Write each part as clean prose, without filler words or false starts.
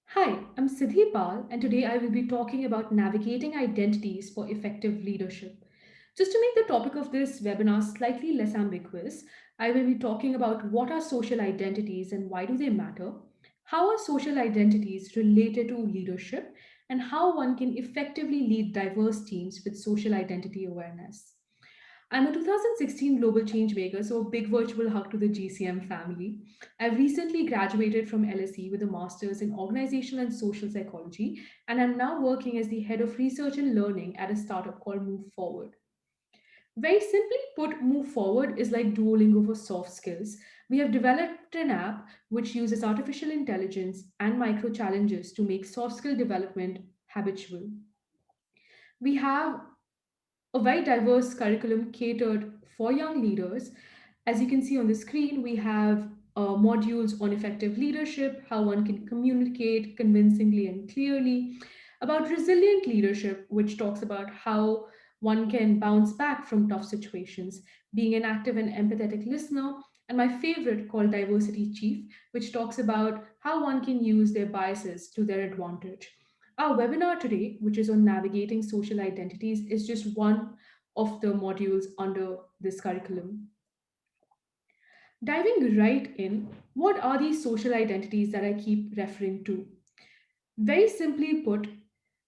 Hi, I'm Siddhi Pal, and today I will be talking about navigating identities for effective leadership. Just to make the topic of this webinar slightly less ambiguous, I will be talking about what are social identities and why do they matter, how are social identities related to leadership, and how one can effectively lead diverse teams with social identity awareness. I'm a 2016 global change maker, so a big virtual hug to the GCM family. I've recently graduated from LSE with a master's in organizational and social psychology, and I'm now working as the head of research and learning at a startup called Move Forward. Very simply put, Move Forward is like Duolingo for soft skills. We have developed an app which uses artificial intelligence and micro challenges to make soft skill development habitual. We have a very diverse curriculum catered for young leaders. As you can see on the screen, we have modules on effective leadership, how one can communicate convincingly and clearly, about resilient leadership, which talks about how one can bounce back from tough situations, being an active and empathetic listener, and my favorite called Diversity Chief, which talks about how one can use their biases to their advantage. Our webinar today, which is on navigating social identities, is just one of the modules under this curriculum. Diving right in, what are these social identities that I keep referring to? Very simply put,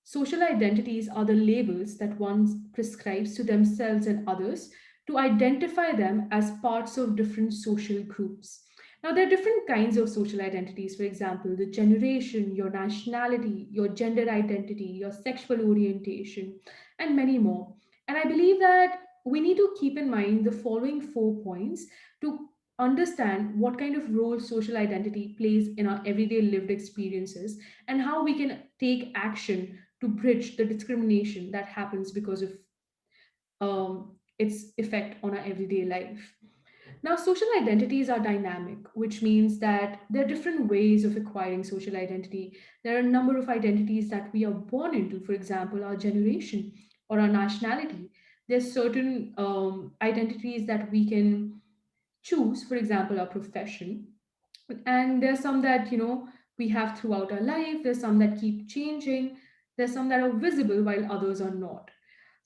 social identities are the labels that one prescribes to themselves and others to identify them as parts of different social groups. Now, there are different kinds of social identities, for example, the generation, your nationality, your gender identity, your sexual orientation, and many more. And I believe that we need to keep in mind the following 4 points to understand what kind of role social identity plays in our everyday lived experiences and how we can take action to bridge the discrimination that happens because of its effect on our everyday life. Now, social identities are dynamic, which means that there are different ways of acquiring social identity. There are a number of identities that we are born into, for example, our generation or our nationality. There's certain identities that we can choose, for example, our profession, and there's some that we have throughout our life. There's some that keep changing. There's some that are visible while others are not.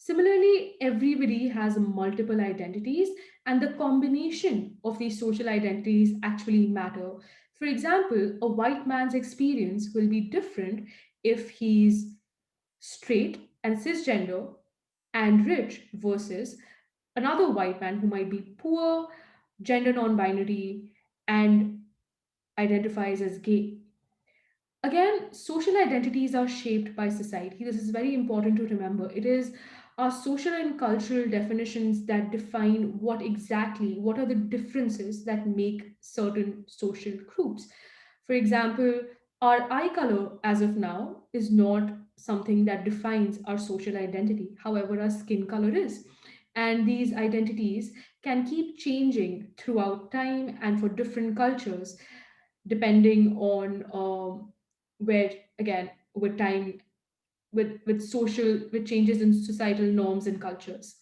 Similarly, everybody has multiple identities, and the combination of these social identities actually matter. For example, a white man's experience will be different if he's straight and cisgender and rich versus another white man who might be poor, gender non-binary, and identifies as gay. Again, social identities are shaped by society. This is very important to remember. It is our social and cultural definitions that define what are the differences that make certain social groups. For example, our eye color as of now is not something that defines our social identity. However, our skin color is. And these identities can keep changing throughout time and for different cultures depending on where, again, with time, with changes in societal norms and cultures.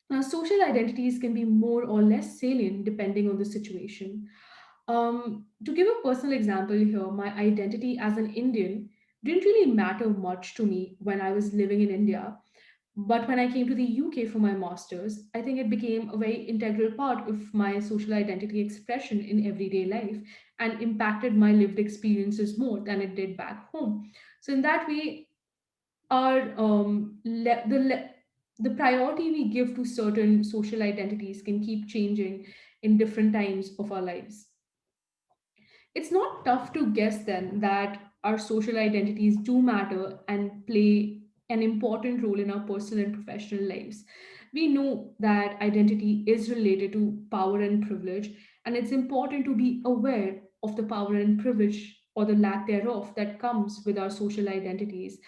Now, social identities can be more or less salient depending on the situation. To give a personal example here, my identity as an Indian didn't really matter much to me when I was living in India, but when I came to the UK for my master's, I think it became a very integral part of my social identity expression in everyday life and impacted my lived experiences more than it did back home. So, in that way, our the priority we give to certain social identities can keep changing in different times of our lives. It's not tough to guess then that our social identities do matter and play an important role in our personal and professional lives. We know that identity is related to power and privilege, and it's important to be aware of the power and privilege or the lack thereof that comes with our social identities.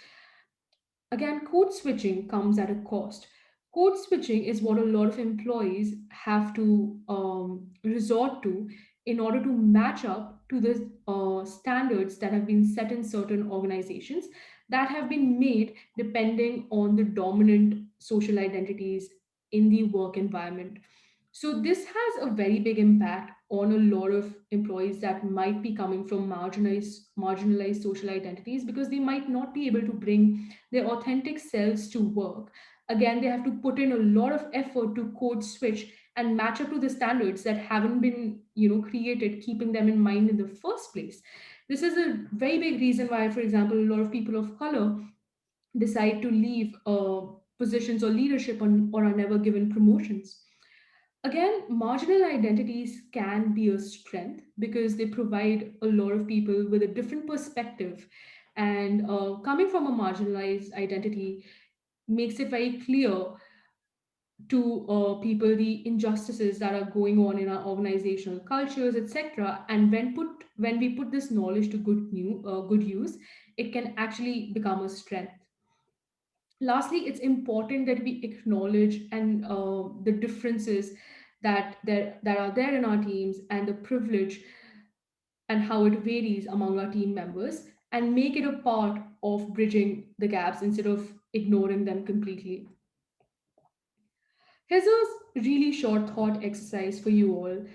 Again, code switching comes at a cost. Code switching is what a lot of employees have to resort to in order to match up to the standards that have been set in certain organizations that have been made depending on the dominant social identities in the work environment. So this has a very big impact on a lot of employees that might be coming from marginalized social identities, because they might not be able to bring their authentic selves to work. Again, they have to put in a lot of effort to code switch and match up to the standards that haven't been, created, keeping them in mind in the first place. This is a very big reason why, for example, a lot of people of color decide to leave positions or leadership or are never given promotions. Again, marginal identities can be a strength because they provide a lot of people with a different perspective. And coming from a marginalized identity makes it very clear to people the injustices that are going on in our organizational cultures, etc. And when we put this knowledge to good use, it can actually become a strength. Lastly, it's important that we acknowledge and the differences that are there in our teams, and the privilege and how it varies among our team members, and make it a part of bridging the gaps instead of ignoring them completely. Here's a really short thought exercise for you all.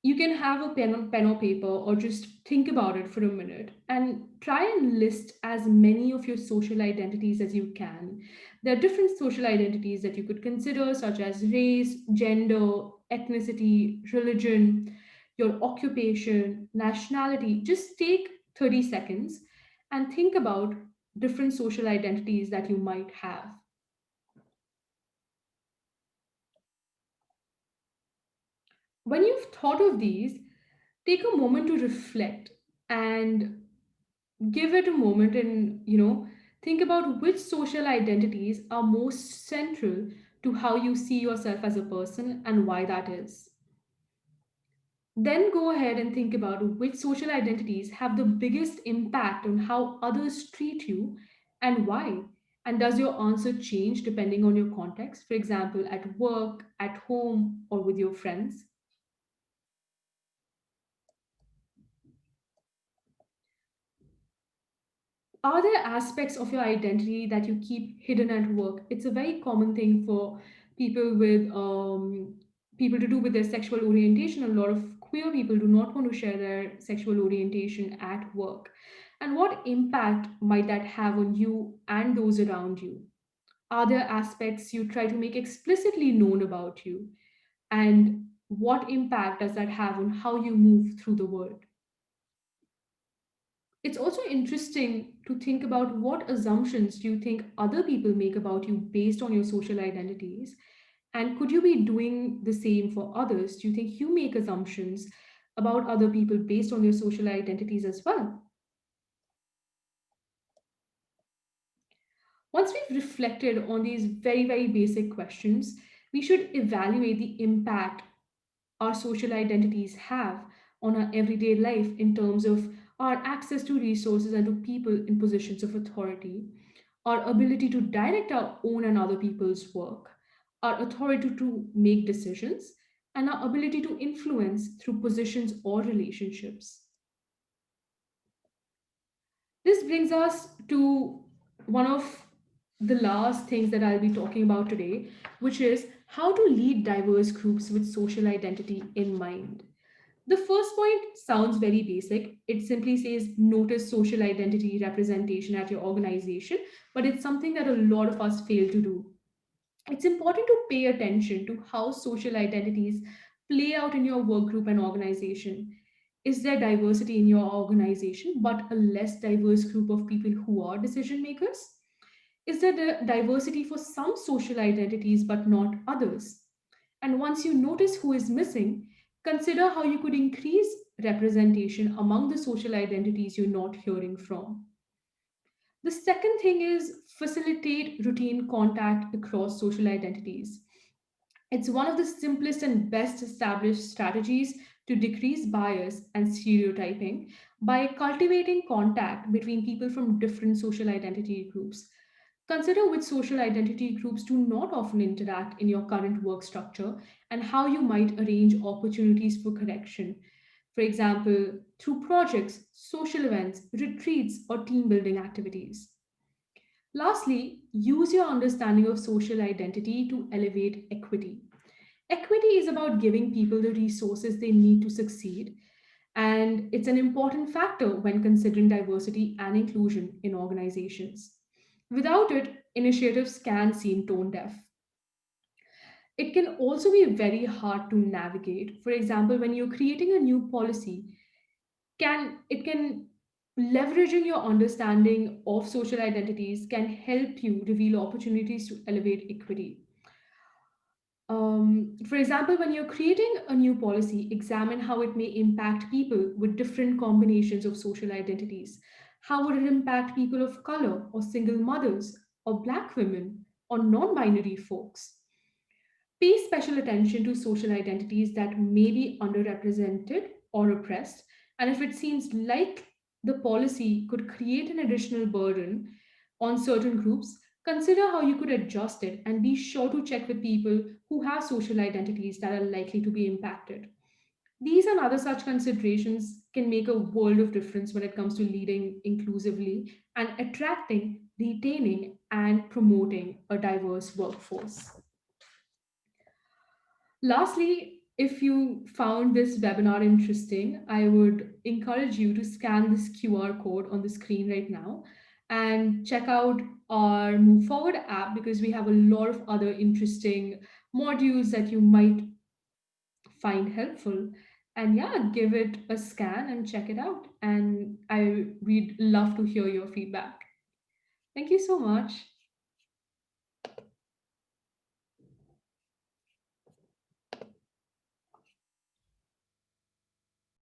You can have a pen or paper, or just think about it for a minute and try and list as many of your social identities as you can. There are different social identities that you could consider, such as race, gender, ethnicity, religion, your occupation, nationality. Just take 30 seconds and think about different social identities that you might have. When you've thought of these, take a moment to reflect and give it a moment, and think about which social identities are most central to how you see yourself as a person and why that is. Then go ahead and think about which social identities have the biggest impact on how others treat you, and why. And does your answer change depending on your context, for example, at work, at home, or with your friends? Are there aspects of your identity that you keep hidden at work? It's a very common thing for people with people to do with their sexual orientation. A lot of queer people do not want to share their sexual orientation at work. And what impact might that have on you and those around you? Are there aspects you try to make explicitly known about you? And what impact does that have on how you move through the world? It's also interesting to think about what assumptions do you think other people make about you based on your social identities, and could you be doing the same for others? Do you think you make assumptions about other people based on your social identities as well? Once we've reflected on these very, very basic questions, we should evaluate the impact our social identities have on our everyday life in terms of our access to resources and to people in positions of authority, our ability to direct our own and other people's work, our authority to make decisions, and our ability to influence through positions or relationships. This brings us to one of the last things that I'll be talking about today, which is how to lead diverse groups with social identity in mind. The first point sounds very basic. It simply says notice social identity representation at your organization, but it's something that a lot of us fail to do. It's important to pay attention to how social identities play out in your work group and organization. Is there diversity in your organization, but a less diverse group of people who are decision makers? Is there diversity for some social identities but not others? And once you notice who is missing, consider how you could increase representation among the social identities you're not hearing from. The second thing is facilitate routine contact across social identities. It's one of the simplest and best established strategies to decrease bias and stereotyping by cultivating contact between people from different social identity groups. Consider which social identity groups do not often interact in your current work structure, and how you might arrange opportunities for connection. For example, through projects, social events, retreats, or team building activities. Lastly, use your understanding of social identity to elevate equity. Equity is about giving people the resources they need to succeed, and it's an important factor when considering diversity and inclusion in organizations. Without it, initiatives can seem tone deaf. It can also be very hard to navigate. For example, when you're creating a new policy, can leveraging your understanding of social identities can help you reveal opportunities to elevate equity. For example, when you're creating a new policy, examine how it may impact people with different combinations of social identities. How would it impact people of color, or single mothers, or black women, or non binary folks? Pay special attention to social identities that may be underrepresented or oppressed, and if it seems like the policy could create an additional burden on certain groups, consider how you could adjust it and be sure to check with people who have social identities that are likely to be impacted. These and other such considerations can make a world of difference when it comes to leading inclusively and attracting, retaining, and promoting a diverse workforce. Lastly, if you found this webinar interesting, I would encourage you to scan this QR code on the screen right now and check out our Move Forward app, because we have a lot of other interesting modules that you might find helpful. And yeah, give it a scan and check it out. And we'd love to hear your feedback. Thank you so much.